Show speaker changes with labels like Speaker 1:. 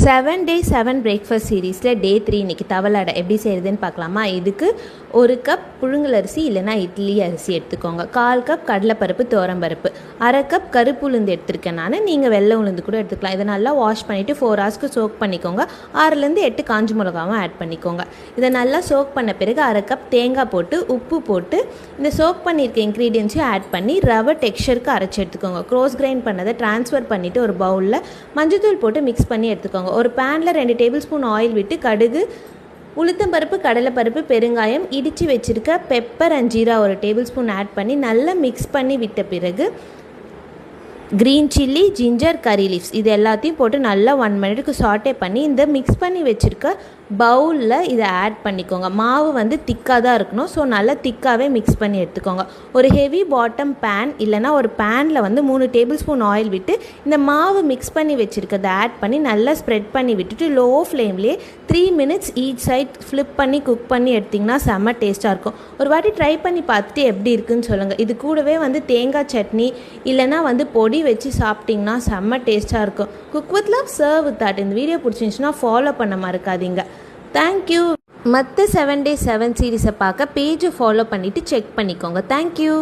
Speaker 1: 7 Day 7 breakfast சீரீஸில் டே 3 இன்றைக்கி தவளடை எப்படி செய்கிறதுன்னு பார்க்கலாமா. இதுக்கு 1 கப் புழுங்கல் அரிசி இல்லைனா இட்லி அரிசி எடுத்துக்கோங்க. 1/4 கப் கடலைப்பருப்பு துவரம்பருப்பு, 1/2 கப் கருப்பு உளுந்து எடுத்துருக்கேன் நான். நீங்கள் வெள்ளை உளுந்து கூட எடுத்துக்கலாம். இதை நல்லா வாஷ் பண்ணிவிட்டு 4 ஹவர்ஸ்க்கு சோக் பண்ணிக்கோங்க. 6லேருந்து 8 காஞ்சி மிளகாவும் ஆட் பண்ணிக்கோங்க. இதை நல்லா சோக் பண்ண பிறகு 1/2 கப் தேங்காய் போட்டு உப்பு போட்டு இந்த சோக் பண்ணியிருக்க இன்க்ரீடியன்ஸையும் ஆட் பண்ணி ரவை டெக்ஸ்சருக்கு அரைச்சி எடுத்துக்கோங்க. க்ரோஸ் கிரைண்ட் பண்ணதை ட்ரான்ஸ்ஃபர் பண்ணிவிட்டு ஒரு பவுலில் மஞ்சத்தூள் போட்டு மிக்ஸ் பண்ணி எடுத்துக்கோங்க. ஒரு பேனில் 2 டேபிள் ஸ்பூன் ஆயில் விட்டு கடுகு, உளுத்தம்பருப்பு, கடலைப்பருப்பு, பெருங்காயம், இடித்து வச்சுருக்க pepper and jeera 1 tablespoon add பண்ணி நல்லா மிக்ஸ் பண்ணி விட்ட பிறகு green chilli, ginger, curry leaves இது எல்லாத்தையும் போட்டு நல்லா 1 மினிட்டுக்கு சாட்டே பண்ணி இந்த மிக்ஸ் பண்ணி வச்சுருக்க பவுலில் இதை ஆட் பண்ணிக்கோங்க. மாவு வந்து திக்காக தான் இருக்கணும். ஸோ நல்லா திக்காகவே மிக்ஸ் பண்ணி எடுத்துக்கோங்க. ஒரு ஹெவி பாட்டம் பேன் இல்லைனா ஒரு பேனில் வந்து 3 டேபிள் ஸ்பூன் ஆயில் விட்டு இந்த மாவு மிக்ஸ் பண்ணி வச்சுருக்கதை ஆட் பண்ணி நல்லா ஸ்ப்ரெட் பண்ணி விட்டுட்டு லோ ஃப்ளேம்லேயே 3 மினிட்ஸ் ஈச் சைட் ஃப்ளிப் பண்ணி குக் பண்ணி எடுத்திங்கன்னா செம்ம டேஸ்ட்டாக இருக்கும். ஒரு வாட்டி ட்ரை பண்ணி பார்த்துட்டு எப்படி இருக்குன்னு சொல்லுங்கள். இது கூடவே வந்து தேங்காய் சட்னி இல்லைனா வந்து பொடி வச்சு சாப்பிட்டிங்கன்னா செம்ம டேஸ்ட்டாக இருக்கும். Cook with love, serve with that. இந்த வீடியோ பிடிச்சிருந்துச்சுன்னா ஃபாலோ பண்ண மறக்காதீங்க. தேங்க்யூ. மற்ற 7 Day 7 சீரீஸை பார்க்க பேஜை ஃபாலோ பண்ணிவிட்டு செக் பண்ணிக்கோங்க. தேங்க்யூ.